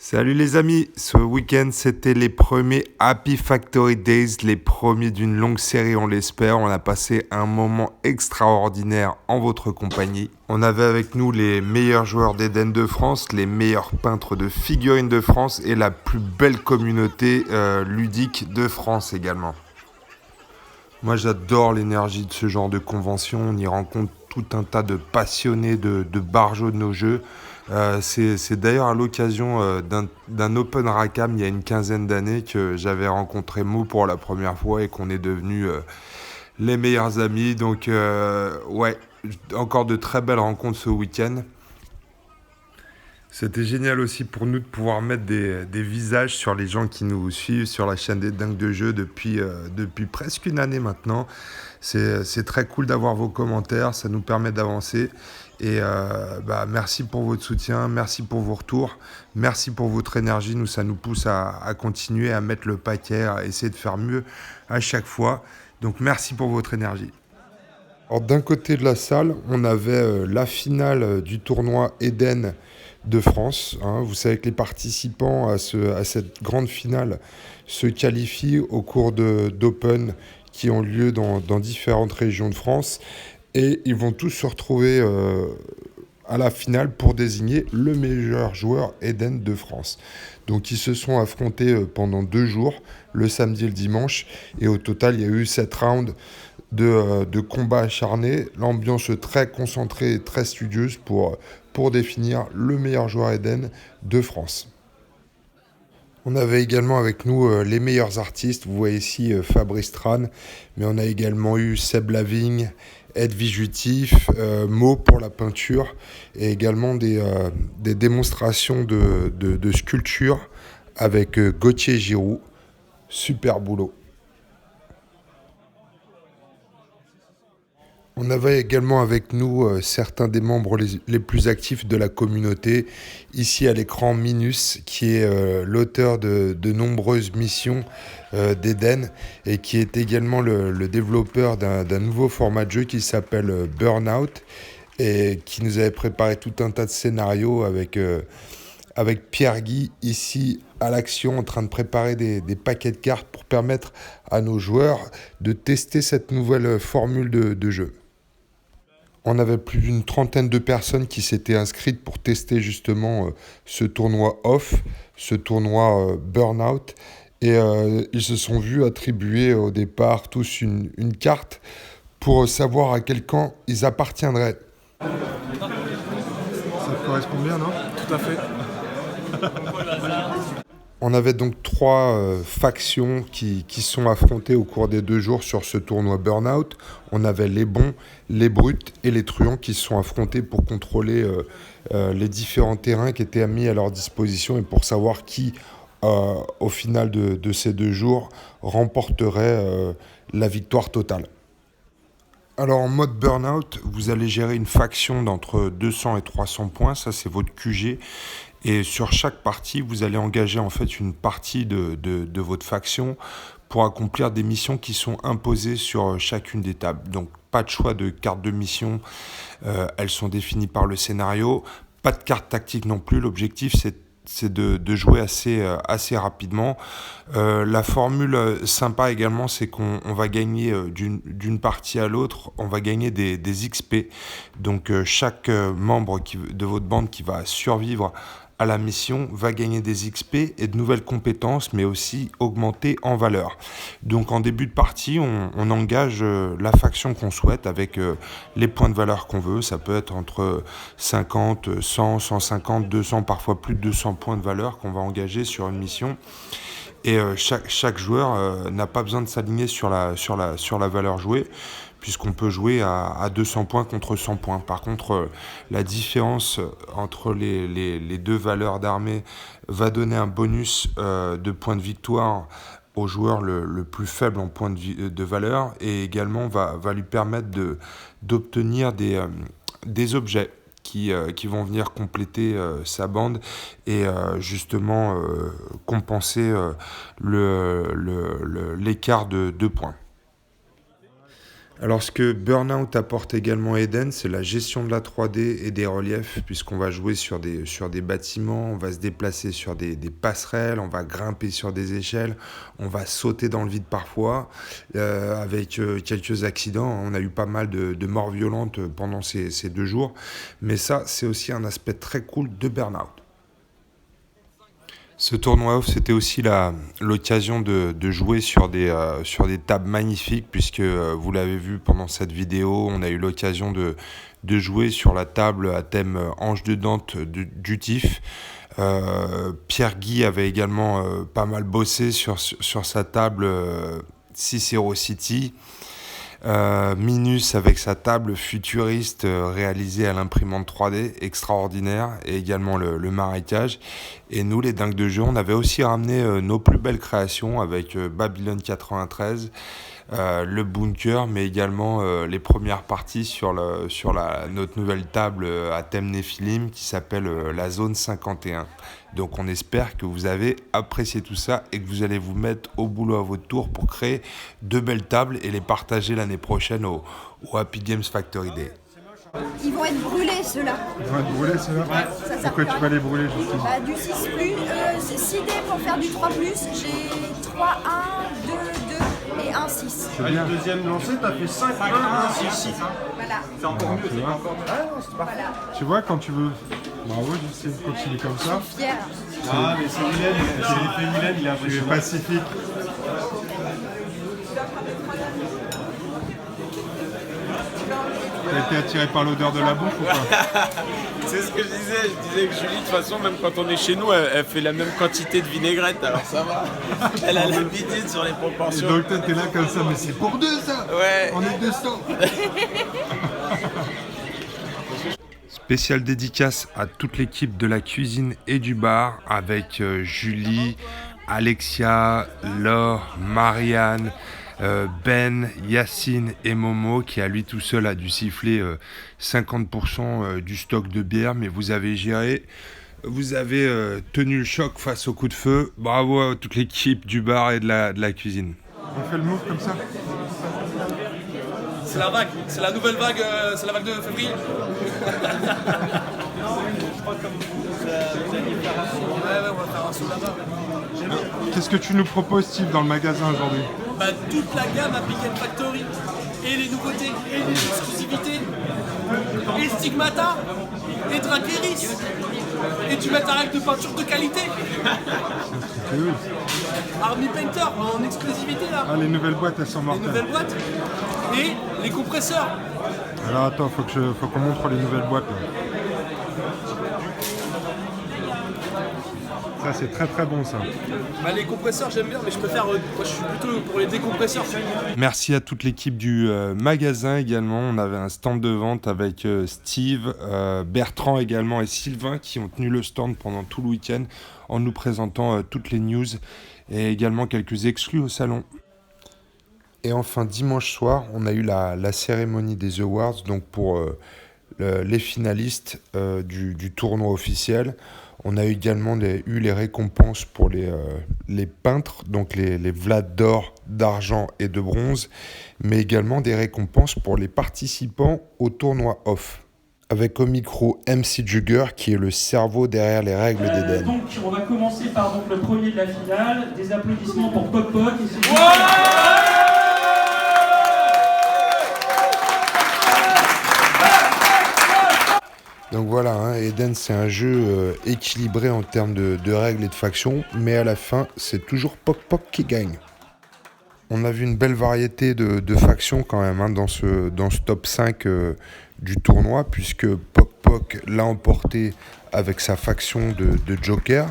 Salut les amis, ce week-end c'était les premiers Happy Factory Days, les premiers d'une longue série on l'espère. On a passé un moment extraordinaire en votre compagnie. On avait avec nous les meilleurs joueurs d'Eden de France, les meilleurs peintres de figurines de France et la plus belle communauté ludique de France également. Moi j'adore l'énergie de ce genre de convention, on y rencontre tout un tas de passionnés de barjots de nos jeux. C'est d'ailleurs à l'occasion d'un Open Rackham il y a une quinzaine d'années que j'avais rencontré Mo pour la première fois et qu'on est devenus les meilleurs amis. Donc ouais, encore de très belles rencontres ce week-end. C'était génial aussi pour nous de pouvoir mettre des visages sur les gens qui nous suivent sur la chaîne des Dingues de Jeux depuis presque une année maintenant. C'est très cool d'avoir vos commentaires, ça nous permet d'avancer. Et merci pour votre soutien, merci pour vos retours, merci pour votre énergie. Nous, ça nous pousse à continuer à mettre le paquet, à essayer de faire mieux à chaque fois. Donc merci pour votre énergie. Alors d'un côté de la salle, on avait la finale du tournoi Eden de France. Vous savez que les participants à cette grande finale se qualifient au cours d'Open qui ont lieu dans différentes régions de France. Et ils vont tous se retrouver à la finale pour désigner le meilleur joueur Eden de France. Donc ils se sont affrontés pendant 2 jours, le samedi et le dimanche. Et au total, il y a eu 7 rounds de combats acharnés. L'ambiance très concentrée et très studieuse pour définir le meilleur joueur Eden de France. On avait également avec nous les meilleurs artistes. Vous voyez ici Fabrice Tran, mais on a également eu Seb Lavigne, Ed Vijutif, Mo pour la peinture, et également des démonstrations de sculpture avec Gauthier Giroud. Super boulot. On avait également avec nous certains des membres les plus actifs de la communauté. Ici à l'écran, Minus, qui est l'auteur de nombreuses missions d'Eden et qui est également le développeur d'un nouveau format de jeu qui s'appelle Burnout et qui nous avait préparé tout un tas de scénarios avec Pierre-Guy ici à l'action en train de préparer des paquets de cartes pour permettre à nos joueurs de tester cette nouvelle formule de jeu. On avait plus d'une trentaine de personnes qui s'étaient inscrites pour tester justement ce tournoi off, ce tournoi Burnout. Et ils se sont vus attribuer au départ tous une carte pour savoir à quel camp ils appartiendraient. Ça te correspond bien, non? Tout à fait. On avait donc 3 factions qui sont affrontées au cours des 2 jours sur ce tournoi Burnout. On avait les bons, les brutes et les truands qui se sont affrontés pour contrôler les différents terrains qui étaient mis à leur disposition et pour savoir qui, au final de ces 2 jours, remporterait la victoire totale. Alors en mode Burnout, vous allez gérer une faction d'entre 200 et 300 points, ça c'est votre QG. Et sur chaque partie, vous allez engager en fait une partie de votre faction pour accomplir des missions qui sont imposées sur chacune des tables. Donc pas de choix de cartes de mission, elles sont définies par le scénario. Pas de carte tactique non plus, l'objectif c'est de jouer assez rapidement. La formule sympa également, c'est qu'on va gagner d'une partie à l'autre, on va gagner des XP. Donc chaque membre de votre bande qui va survivre à la mission va gagner des XP et de nouvelles compétences, mais aussi augmenter en valeur. Donc en début de partie, on engage la faction qu'on souhaite avec les points de valeur qu'on veut. Ça peut être entre 50, 100, 150, 200, parfois plus de 200 points de valeur qu'on va engager sur une mission. Et chaque joueur n'a pas besoin de s'aligner sur la valeur jouée, puisqu'on peut jouer à 200 points contre 100 points. Par contre, la différence entre les 2 valeurs d'armée va donner un bonus de points de victoire au joueur le plus faible en points de valeur, et également va lui permettre d'obtenir des objets qui vont venir compléter sa bande et justement compenser l'écart de 2 points. Alors, ce que Burnout apporte également à Eden, c'est la gestion de la 3D et des reliefs, puisqu'on va jouer sur des bâtiments, on va se déplacer sur des passerelles, on va grimper sur des échelles, on va sauter dans le vide parfois, avec quelques accidents. On a eu pas mal de morts violentes pendant ces 2 jours, mais ça, c'est aussi un aspect très cool de Burnout. Ce tournoi off, c'était aussi l'occasion de jouer sur des tables magnifiques, puisque vous l'avez vu pendant cette vidéo, on a eu l'occasion de jouer sur la table à thème Ange de Dante du TIFF. Pierre Guy avait également pas mal bossé sur sa table Cicero City. Minus avec sa table futuriste réalisée à l'imprimante 3D, extraordinaire, et également le marécage. Et nous, les dingues de jeu, on avait aussi ramené nos plus belles créations avec Babylone 93, le bunker, mais également les premières parties sur notre nouvelle table à thème Néphilim qui s'appelle la zone 51. Donc on espère que vous avez apprécié tout ça et que vous allez vous mettre au boulot à votre tour pour créer de belles tables et les partager l'année prochaine au Happy Games Factory Day. Ils vont être brûlés ceux-là. Ils vont être brûlés ceux-là. Ouais, ça Pourquoi tu vas les brûler justement? Du 6+, c'est 6 dés pour faire du 3+, j'ai 3, 1, 2, 2 et 1, 6. C'est bien. Le deuxième lancé, t'as fait 5, 1, 1, 6. Voilà. C'est encore mieux, c'est encore mieux. Ah non, c'est parfait. Voilà. Tu vois, quand tu veux. Bravo, Justine, continue comme ça. Je suis fière. Ah, mais c'est Mylène, c'est l'effet Mylène, il est Tu es impressionnant. pacifique. T'as été attiré par l'odeur de la bouffe ou pas? C'est ce que je disais que Julie, de toute façon, même quand on est chez nous, elle fait la même quantité de vinaigrette, alors ça va. Elle a l'habitude sur les Et proportions. donc toi t'es là comme ça, mais c'est pour deux ça. Ouais. On est 200. Spéciale dédicace à toute l'équipe de la cuisine et du bar avec Julie, Alexia, Laure, Marianne, Ben, Yacine et Momo qui à lui tout seul a dû siffler 50% du stock de bière, mais vous avez géré, vous avez tenu le choc face au coup de feu. Bravo à toute l'équipe du bar et de la cuisine. On fait le move comme ça. C'est la vague, c'est la nouvelle vague, c'est la vague de février. Ouais, on va faire un saut là-bas. Qu'est-ce que tu nous proposes, Steve, dans le magasin aujourd'hui? Bah, toute la gamme à Pick Factory, et les nouveautés, et les exclusivités, et Stigmata, et Drakeris, et du matériel de peinture de qualité. Oui. Army Painter en exclusivité là. Ah, les nouvelles boîtes, elles sont Les mortelles. nouvelles boîtes, et les compresseurs. Alors attends, faut qu'on montre les nouvelles boîtes là. Ça c'est très très bon ça. Bah, les compresseurs j'aime bien, mais je préfère, moi je suis plutôt pour les décompresseurs. Merci à toute l'équipe du magasin également. On avait un stand de vente avec Steve, Bertrand également et Sylvain qui ont tenu le stand pendant tout le week-end en nous présentant toutes les news et également quelques exclus au salon. Et enfin, dimanche soir, on a eu la cérémonie des Awards donc pour les finalistes du tournoi officiel. On a également eu les récompenses pour les peintres, donc les Vlad d'or, d'argent et de bronze, mais également des récompenses pour les participants au tournoi off. Avec au micro MC Jugger qui est le cerveau derrière les règles d'Eden. Donc on va commencer par donc, le premier de la finale. Des applaudissements pour Poc Poc. Donc voilà, hein, Eden c'est un jeu équilibré en termes de règles et de factions, mais à la fin c'est toujours Poc Poc qui gagne. On a vu une belle variété de factions quand même hein, dans ce top 5 du tournoi, puisque Poc Poc l'a emporté avec sa faction de Joker,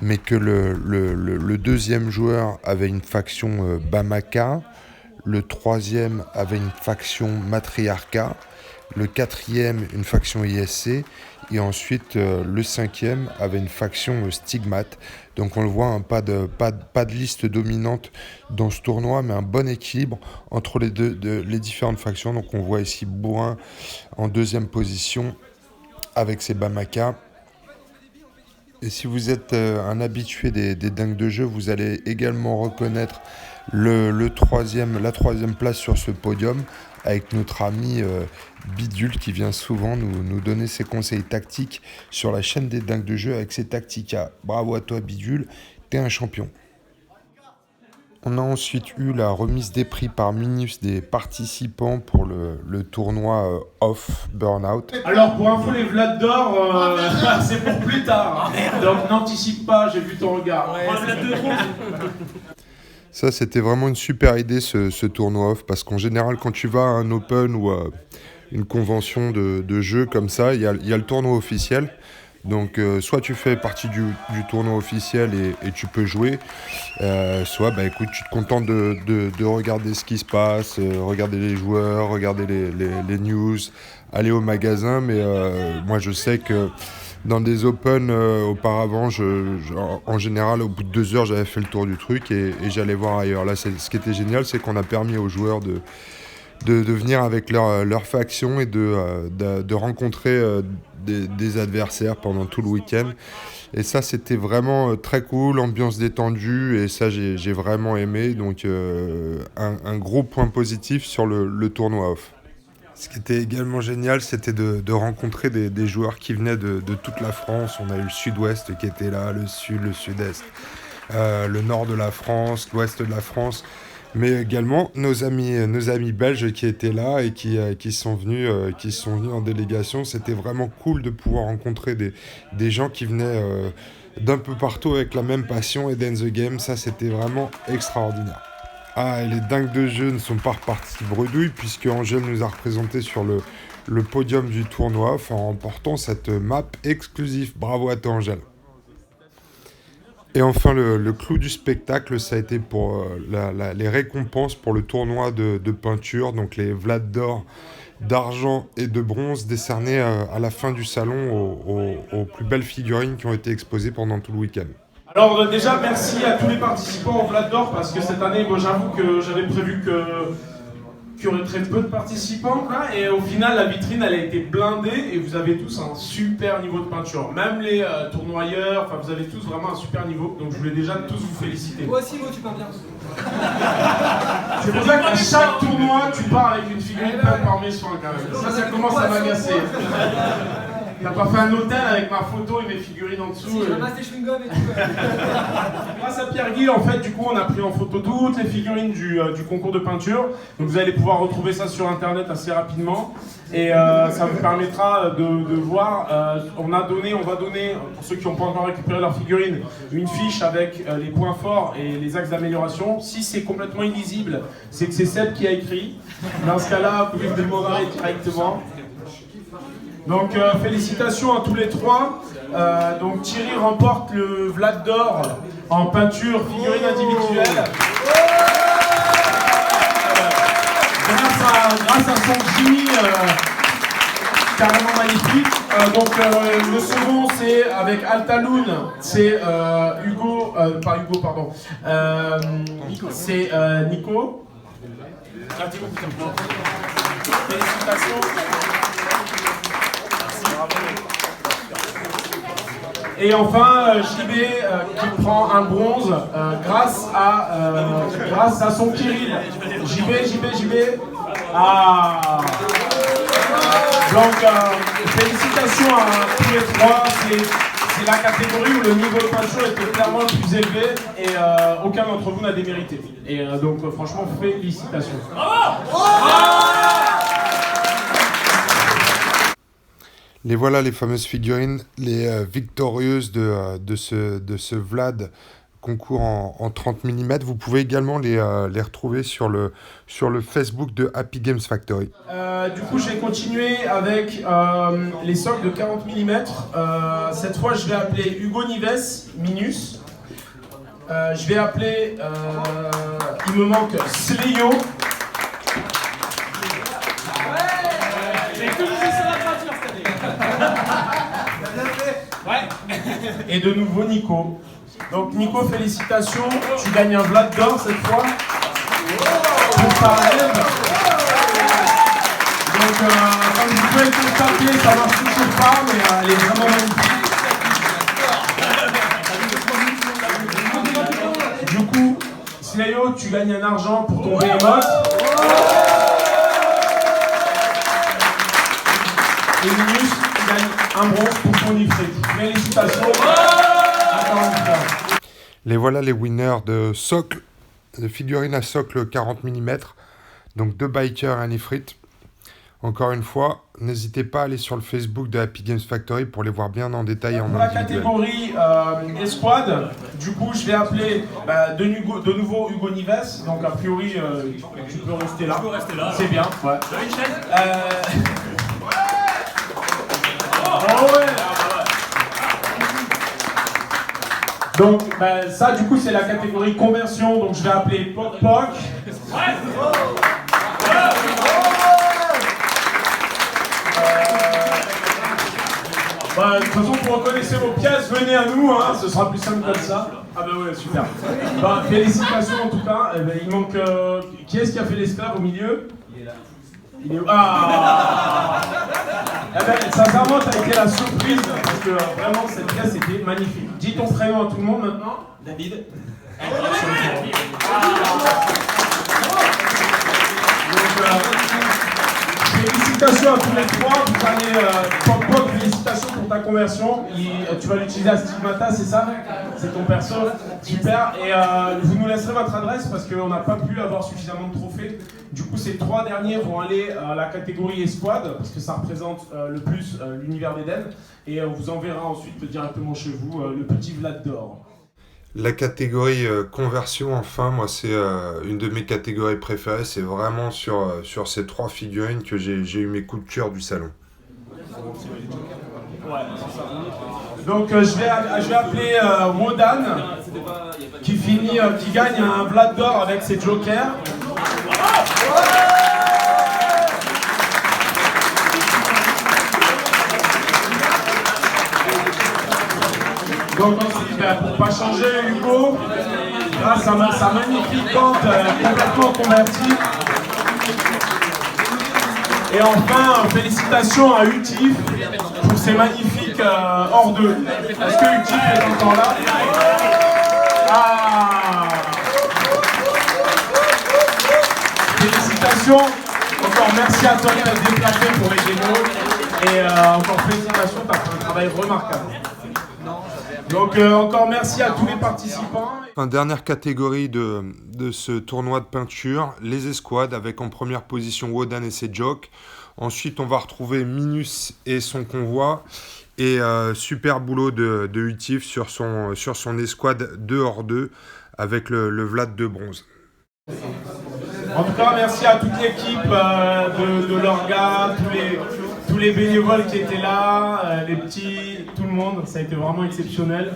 mais que le deuxième joueur avait une faction Bamaka, le troisième avait une faction Matriarcat, le quatrième une faction ISC, et ensuite le cinquième avait une faction Stigmate. Donc on le voit, hein, pas de liste dominante dans ce tournoi, mais un bon équilibre entre les différentes factions. Donc on voit ici Bourrin en deuxième position avec ses Bamaka. Et si vous êtes un habitué des dingues de jeu, vous allez également reconnaître la troisième place sur ce podium avec notre ami Bidule qui vient souvent nous donner ses conseils tactiques sur la chaîne des dingues de jeu avec ses Tactica. Bravo à toi Bidule, t'es un champion. On a ensuite eu la remise des prix par Minus des participants pour le tournoi Off Burnout. Alors pour info les Vlad d'or, c'est pour plus tard. Donc n'anticipe pas, j'ai vu ton regard. Ça c'était vraiment une super idée ce tournoi Off parce qu'en général quand tu vas à un Open ou à une convention de jeu comme ça, il y a le tournoi officiel. Donc soit tu fais partie du tournoi officiel et tu peux jouer, soit écoute, tu te contentes de regarder ce qui se passe, regarder les joueurs, regarder les news, aller au magasin. Mais moi je sais que dans des Open auparavant, en général au bout de 2 heures j'avais fait le tour du truc et j'allais voir ailleurs. Là ce qui était génial, c'est qu'on a permis aux joueurs de venir avec leur faction et de rencontrer des adversaires pendant tout le week-end. Et ça, c'était vraiment très cool, ambiance détendue, et ça, j'ai vraiment aimé. Donc, un gros point positif sur le tournoi Off. Ce qui était également génial, c'était de rencontrer des joueurs qui venaient de toute la France. On a eu le sud-ouest qui était là, le sud, le sud-est, le nord de la France, l'ouest de la France. Mais également nos amis belges qui étaient là et qui sont venus en délégation. C'était vraiment cool de pouvoir rencontrer des gens qui venaient d'un peu partout avec la même passion et dans the game. Ça, c'était vraiment extraordinaire. Ah, et les dingues de jeu ne sont pas repartis bredouille puisque Angèle nous a représenté sur le podium du tournoi en remportant cette map exclusive. Bravo à toi, Angèle. Et enfin, le clou du spectacle, ça a été pour les récompenses pour le tournoi de peinture, donc les Vlad d'or, d'argent et de bronze décernés à la fin du salon aux plus belles figurines qui ont été exposées pendant tout le week-end. Alors déjà, merci à tous les participants au Vlad d'or parce que cette année, moi j'avoue que j'avais prévu qu'il y aurait très peu de participants là, et au final la vitrine elle a été blindée et vous avez tous un super niveau de peinture, même les tournoyeurs, enfin vous avez tous vraiment un super niveau, donc je voulais déjà tous vous féliciter. Moi aussi, tu parles bien. C'est pour ça qu'à chaque tournoi tu pars avec une figurine peinte par mes soins quand même, ça commence à m'agacer. T'as pas fait un hôtel avec ma photo et mes figurines en dessous. Si, je ramasse des chewing-gums et tout. Grâce à Pierre Guy, en fait, du coup, on a pris en photo toutes les figurines du concours de peinture. Donc vous allez pouvoir retrouver ça sur internet assez rapidement. Et ça vous permettra de voir. On va donner, pour ceux qui n'ont pas encore récupéré leur figurine, une fiche avec les points forts et les axes d'amélioration. Si c'est complètement illisible, c'est que c'est Seb qui a écrit. Dans ce cas-là, vous pouvez me demander directement. Donc félicitations à tous les trois. Donc Thierry remporte le Vlad d'or en peinture figurine individuelle. Grâce à son génie carrément magnifique. Donc le second c'est avec Altaloun, c'est Hugo, pas Hugo pardon, c'est Nico. Félicitations. Et enfin, JB qui prend un bronze grâce à son Kirill. JB. Ah. Donc, félicitations à tous les trois. C'est la catégorie où le niveau de peinture était clairement le plus élevé et aucun d'entre vous n'a démérité. Et donc, franchement, félicitations. Les voilà, les fameuses figurines, les victorieuses de ce Vlad concours en 30 mm. Vous pouvez également les retrouver sur le Facebook de Happy Games Factory. Du coup, je vais continuer avec les socs de 40 mm. Cette fois, je vais appeler Hugo Nives, Minus. Je vais appeler, il me manque Sleyo. Et de nouveau Nico. Donc Nico, félicitations, tu gagnes un Vlad d'or cette fois. Pour ta rêve. Donc comme vous pouvez le constater, ça marche toujours pas, mais elle est vraiment magnifique. Du coup, Slayo, tu gagnes un argent pour ton Behemoth. Et Minus, tu gagnes un bronze pour ton Ifrit. Félicitations. Encore une fois. Les voilà les winners de socle, de figurines à socle 40 mm. Donc 2 bikers et un Ifrit. Encore une fois, n'hésitez pas à aller sur le Facebook de Happy Games Factory pour les voir bien en détail en Pour la individuel. catégorie Esquad, du coup je vais appeler de nouveau Hugo Nives, donc a priori tu peux rester là. C'est bien, ouais. Oh ouais. Donc ça du coup c'est la catégorie conversion, donc je vais appeler Poc Poc. De toute façon, vous reconnaissez vos pièces, venez à nous, hein, ce sera plus simple comme ça. Ah bah ouais, super. Félicitations en tout cas. Il manque... Qui est-ce qui a fait l'esclave au milieu? Il est où? Ah. Sincèrement, t'as été la surprise, parce que vraiment, cette pièce était magnifique. Dis ton prénom à tout le monde maintenant. David. Félicitations à tous les trois, vous allez, Pop Pop, félicitations pour ta conversion, tu vas l'utiliser à Stigmata, c'est ça? C'est ton perso? Super, et vous nous laisserez votre adresse parce qu'on n'a pas pu avoir suffisamment de trophées. Du coup, ces 3 derniers vont aller à la catégorie Esquad, parce que ça représente le plus l'univers d'Eden, et on vous enverra ensuite directement chez vous le petit Vlad d'or. La catégorie conversion, enfin, moi c'est une de mes catégories préférées, c'est vraiment sur ces 3 figurines que j'ai eu mes coups de cœur du salon. Ouais, c'est ça. Donc je vais appeler Wodan qui gagne un Vlad d'or avec ses jokers. Donc ensuite, pour pas changer, Hugo, grâce à sa magnifique tente complètement convertie. Et enfin, félicitations à Utif pour ses magnifiques hors d'eux. Est-ce que Utif est encore là? Ah. Félicitations. Encore merci à toi d'être déplacé pour les démos. Et encore félicitations, tu as fait un travail remarquable. Donc encore merci à tous les participants. En dernière catégorie de ce tournoi de peinture, les escouades avec en première position Wodan et ses jokes. Ensuite on va retrouver Minus et son convoi. Et super boulot de Utif sur son escouade 2 hors 2 avec le Vlad de bronze. En tout cas merci à toute l'équipe de l'orga, tous les bénévoles qui étaient là, les petits, tout le monde, ça a été vraiment exceptionnel.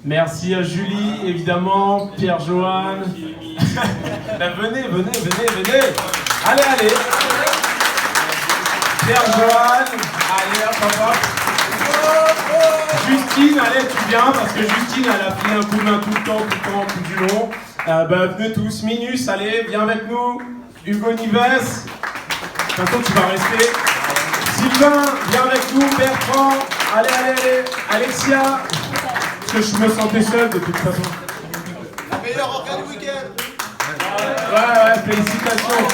Merci à Julie, évidemment, Pierre-Joanne. Venez. Allez. Pierre-Joanne, allez, hop. Justine, allez, tu viens, parce que Justine, elle a pris un coup de main tout le temps, tout du long. Venez tous. Minus, allez, viens avec nous. Hugo Nives. De toute façon, tu vas rester. Sylvain, viens avec nous. Bertrand, allez. Alexia, parce que je me sentais seul de toute façon. La meilleure orga du week-end. Ouais, félicitations.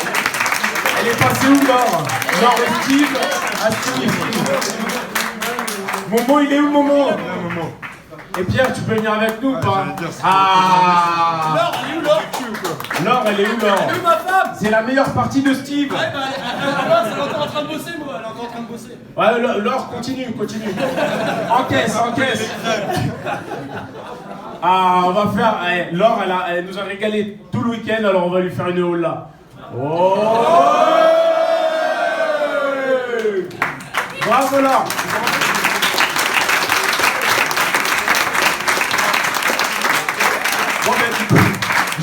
Elle est passée où, Laure? Laure et Steve, à Steve. Momo, il est où, Momo? Et Pierre, tu peux venir avec nous ou pas? Ah. Laure, elle est où, Laure? Laure, elle est où, Laure? Elle est où, ma femme? C'est la meilleure partie de Steve. Ouais, elle est encore en train de bosser, moi. Elle est encore en train de bosser. Ouais, Laure, continue. Encaisse. Ah, on va faire... Laure, elle nous a régalé tout le week-end, alors on va lui faire une haul là. Oh. Bravo, Laure. Bon,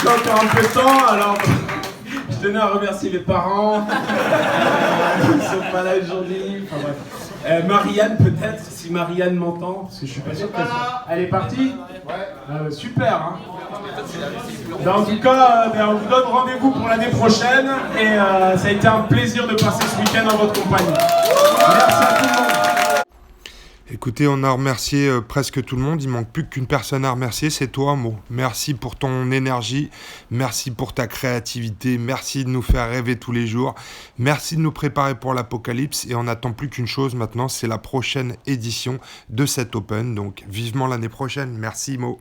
j'ai encore un peu de temps, alors je tenais à remercier les parents. Ils sont pas là aujourd'hui. Enfin, bref. Marianne, peut-être, si Marianne m'entend, parce que je suis pas sûr qu'elle soit. Elle est partie? Ouais. Super, hein. En tout cas, on vous donne rendez-vous pour l'année prochaine. Et ça a été un plaisir de passer ce week-end en votre compagnie. Merci à tout le monde. Écoutez, on a remercié presque tout le monde. Il manque plus qu'une personne à remercier, c'est toi, Mo. Merci pour ton énergie, merci pour ta créativité, merci de nous faire rêver tous les jours, merci de nous préparer pour l'apocalypse. Et on n'attend plus qu'une chose maintenant, c'est la prochaine édition de cet Open. Donc vivement l'année prochaine. Merci, Mo.